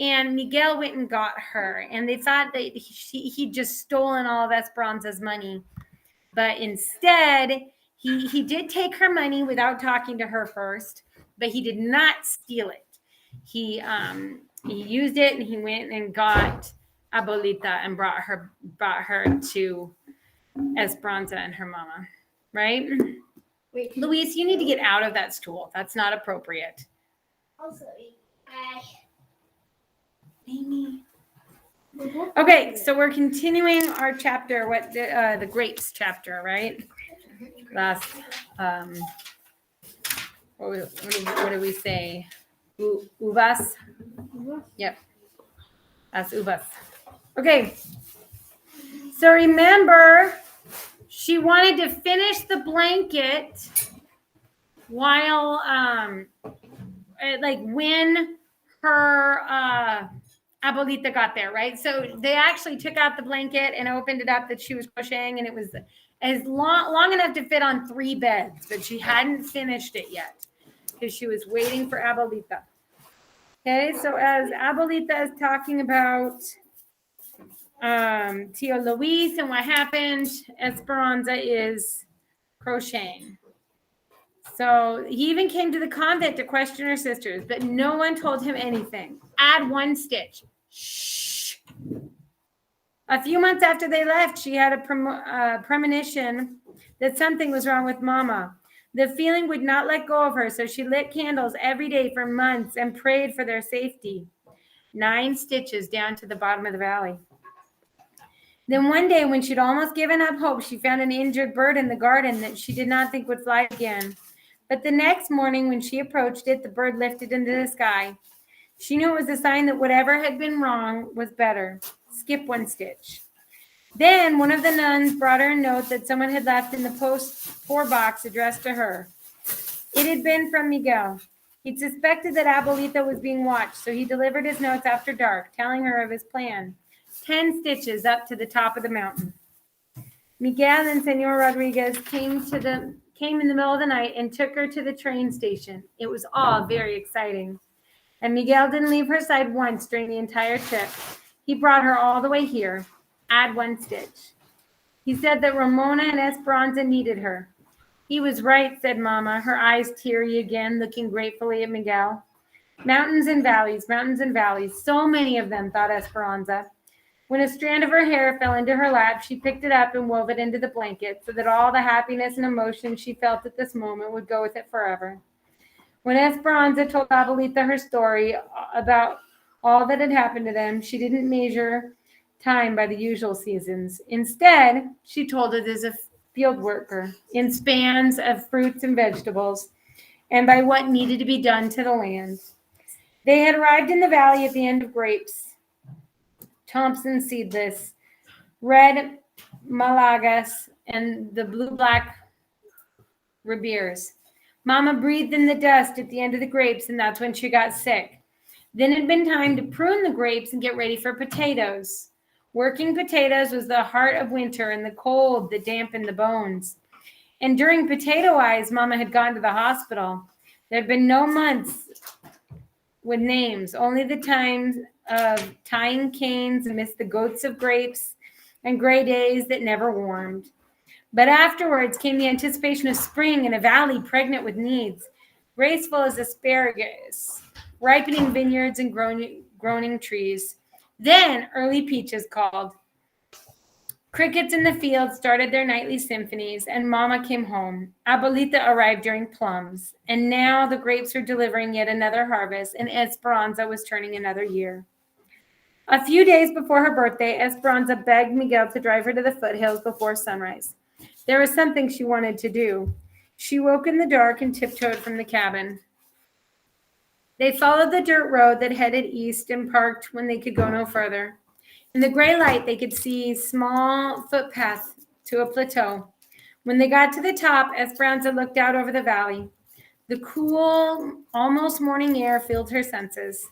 And Miguel went and got her, and they thought that he'd just stolen all of Esperanza's money. But instead, he did take her money without talking to her first, but he did not steal it. He used it, and he went and got Abuelita and brought her to Esperanza and her mama, right? Wait, Luis, you need to get out of that stool. That's not appropriate. Also, Amy. Okay, so we're continuing our chapter, the grapes chapter, right? Last, what do we say? Uvas? Yep. That's uvas. Okay. So remember, she wanted to finish the blanket while, when her Abuelita got there, right? So they actually took out the blanket and opened it up that she was crocheting, and it was as long enough to fit on 3 beds, but she hadn't finished it yet because she was waiting for Abuelita. Okay, so as Abuelita is talking about Tio Luis and what happened, Esperanza is crocheting. So he even came to the convent to question her sisters, but no one told him anything. Add 1 stitch. Shh. A few months after they left, she had a premonition that something was wrong with Mama. The feeling would not let go of her, so she lit candles every day for months and prayed for their safety. 9 stitches down to the bottom of the valley. Then one day, when she'd almost given up hope, she found an injured bird in the garden that she did not think would fly again. But the next morning, when she approached it, the bird lifted into the sky. She knew it was a sign that whatever had been wrong was better. Skip 1 stitch. Then one of the nuns brought her a note that someone had left in the post-4 box addressed to her. It had been from Miguel. He'd suspected that Abuelita was being watched, so he delivered his notes after dark, telling her of his plan. 10 stitches up to the top of the mountain. Miguel and Senor Rodriguez came in the middle of the night and took her to the train station. It was all very exciting. And Miguel didn't leave her side once during the entire trip. He brought her all the way here. Add 1 stitch. He said that Ramona and Esperanza needed her. He was right, said Mama, her eyes teary again, looking gratefully at Miguel. Mountains and valleys, so many of them, thought Esperanza. When a strand of her hair fell into her lap, she picked it up and wove it into the blanket so that all the happiness and emotion she felt at this moment would go with it forever. When Esperanza told Abuelita her story about all that had happened to them, she didn't measure time by the usual seasons. Instead, she told it as a field worker in spans of fruits and vegetables and by what needed to be done to the land. They had arrived in the valley at the end of grapes, Thompson seedless, red Malagas, and the blue-black Ribeers. Mama breathed in the dust at the end of the grapes, and that's when she got sick. Then it had been time to prune the grapes and get ready for potatoes. Working potatoes was the heart of winter and the cold that dampened the bones. And during potato eyes, Mama had gone to the hospital. There had been no months with names, only the times of tying canes amidst the goats of grapes and gray days that never warmed. But afterwards came the anticipation of spring in a valley pregnant with needs, graceful as asparagus, ripening vineyards and groaning trees. Then early peaches called. Crickets in the fields started their nightly symphonies, and Mama came home. Abuelita arrived during plums, and now the grapes were delivering yet another harvest, and Esperanza was turning another year. A few days before her birthday, Esperanza begged Miguel to drive her to the foothills before sunrise. There was something she wanted to do. She woke in the dark and tiptoed from the cabin. They followed the dirt road that headed east and parked when they could go no further. In the gray light, they could see small footpaths to a plateau. When they got to the top, Esperanza looked out over the valley. The cool, almost morning air filled her senses.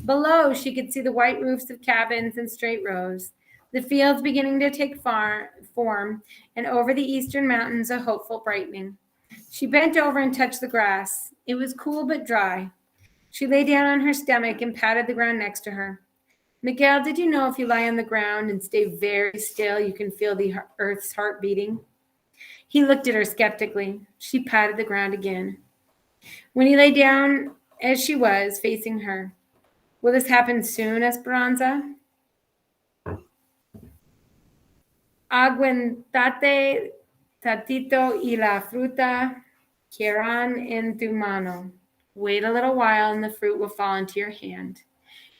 Below, she could see the white roofs of cabins in straight rows, the fields beginning to take form, and over the eastern mountains, a hopeful brightening. She bent over and touched the grass. It was cool but dry. She lay down on her stomach and patted the ground next to her. Miguel, did you know if you lie on the ground and stay very still, you can feel the earth's heart beating? He looked at her skeptically. She patted the ground again. When he lay down as she was, facing her, will this happen soon, Esperanza? Aguantate tatito y la fruta caerán en tu mano. Wait a little while and the fruit will fall into your hand.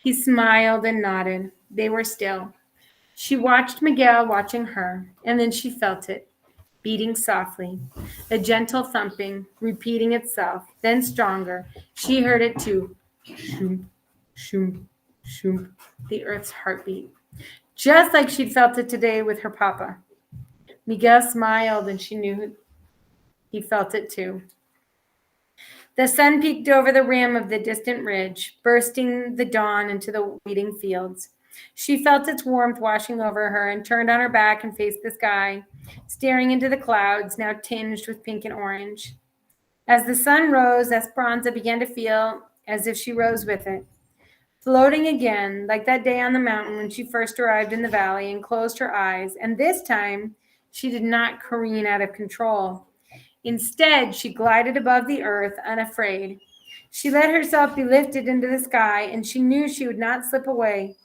He smiled and nodded. They were still. She watched Miguel watching her, and then she felt it, beating softly, a gentle thumping, repeating itself, then stronger. She heard it too. Shoom, shoom, shoom, the earth's heartbeat, just like she'd felt it today with her papa. Miguel smiled, and she knew he felt it too. The sun peeked over the rim of the distant ridge, bursting the dawn into the waiting fields. She felt its warmth washing over her and turned on her back and faced the sky, staring into the clouds, now tinged with pink and orange. As the sun rose, Esperanza began to feel as if she rose with it, floating again, like that day on the mountain when she first arrived in the valley and closed her eyes. And this time, she did not careen out of control. Instead, she glided above the earth, unafraid. She let herself be lifted into the sky, and she knew she would not slip away.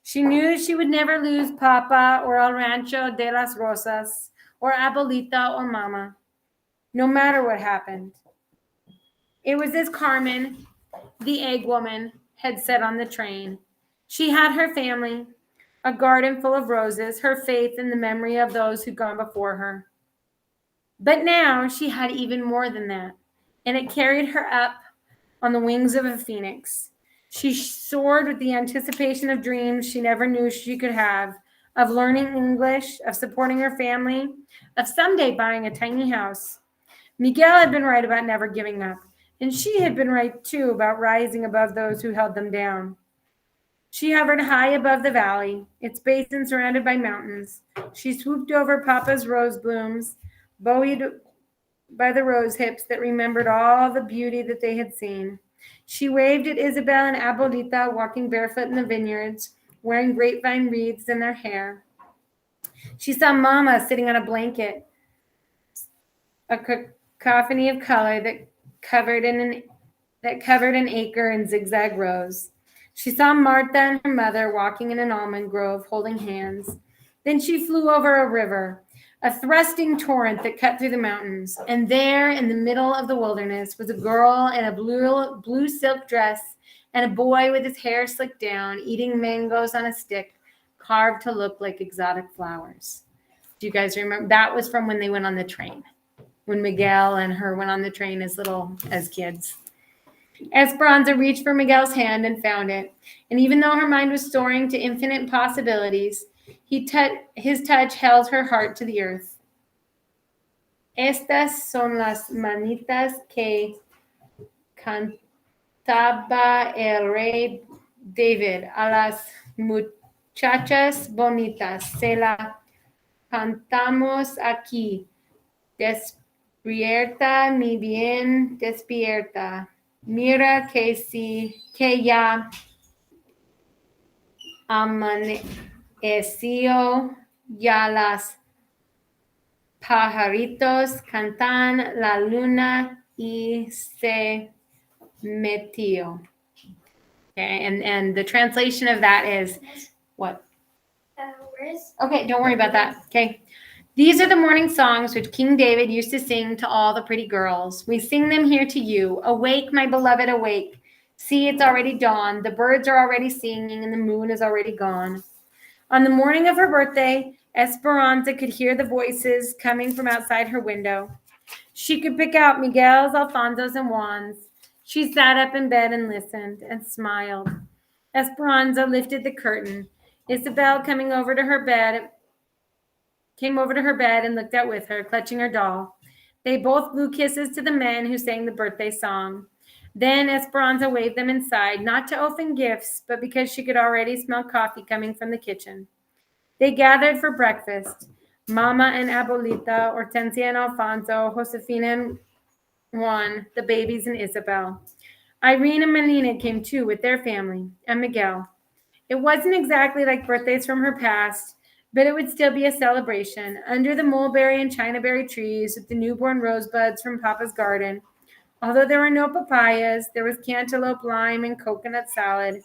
She knew she would never lose Papa or El Rancho de las Rosas or Abuelita or Mama, no matter what happened. It was as Carmen, the egg woman, had said on the train. She had her family, a garden full of roses, her faith in the memory of those who'd gone before her. But now she had even more than that, and it carried her up on the wings of a phoenix. She soared with the anticipation of dreams she never knew she could have, of learning English, of supporting her family, of someday buying a tiny house. Miguel had been right about never giving up, and she had been right too about rising above those who held them down. She hovered high above the valley, its basin surrounded by mountains. She swooped over Papa's rose blooms, buoyed by the rose hips that remembered all the beauty that they had seen. She waved at Isabel and Abuelita walking barefoot in the vineyards, wearing grapevine wreaths in their hair. She saw Mama sitting on a blanket, a cacophony of color that covered an acre in zigzag rows. She saw Martha and her mother walking in an almond grove, holding hands. Then she flew over a river, a thrusting torrent that cut through the mountains. And there, in the middle of the wilderness, was a girl in a blue silk dress and a boy with his hair slicked down, eating mangoes on a stick, carved to look like exotic flowers. Do you guys remember? That was from when they went on the train, when Miguel and her went on the train as kids. Esperanza reached for Miguel's hand and found it. And even though her mind was soaring to infinite possibilities, his touch held her heart to the earth. Estas son las manitas que cantaba el rey David a las muchachas bonitas. Se la cantamos aquí. Despierta, mi bien, despierta. Mira que ya amaneció, ya las pajaritos cantan, la luna y se metió. Okay, and the translation of that is what? Okay, don't worry about that. Okay. These are the morning songs which King David used to sing to all the pretty girls. We sing them here to you. Awake, my beloved, awake. See, it's already dawn. The birds are already singing and the moon is already gone. On the morning of her birthday, Esperanza could hear the voices coming from outside her window. She could pick out Miguel's, Alfonso's, and Juan's. She sat up in bed and listened and smiled. Esperanza lifted the curtain. Isabel came over to her bed and looked out with her, clutching her doll. They both blew kisses to the men who sang the birthday song. Then Esperanza waved them inside, not to open gifts, but because she could already smell coffee coming from the kitchen. They gathered for breakfast. Mama and Abuelita, Hortensia and Alfonso, Josefina and Juan, the babies and Isabel. Irene and Melina came too with their family, and Miguel. It wasn't exactly like birthdays from her past, but it would still be a celebration under the mulberry and chinaberry trees with the newborn rosebuds from Papa's garden. Although there were no papayas, there was cantaloupe, lime, and coconut salad,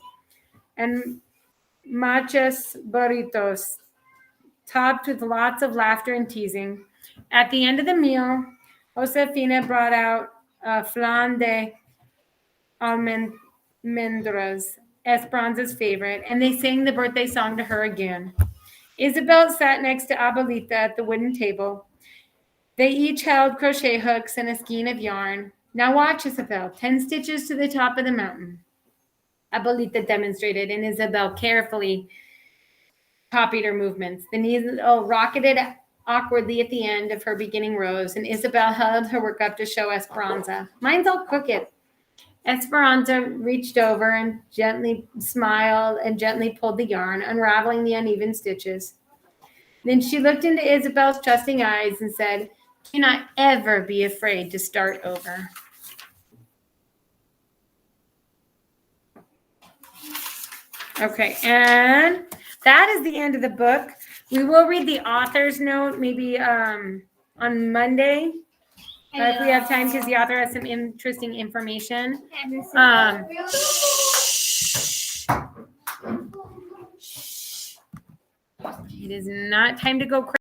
and machos burritos, topped with lots of laughter and teasing. At the end of the meal, Josefina brought out flan de almendras, Esperanza's favorite, and they sang the birthday song to her again. Isabel sat next to Abuelita at the wooden table. They each held crochet hooks and a skein of yarn. Now watch, Isabel, 10 stitches to the top of the mountain. Abuelita demonstrated, and Isabel carefully copied her movements. The needle rocketed awkwardly at the end of her beginning rows, and Isabel held her work up to show Esperanza. Mine's all crooked. Esperanza reached over and gently smiled and gently pulled the yarn, unraveling the uneven stitches. Then she looked into Isabel's trusting eyes and said, "Do not ever be afraid to start over." Okay, and that is the end of the book. We will read the author's note maybe on Monday if we have time, because the author has some interesting information. It is not time to go crazy.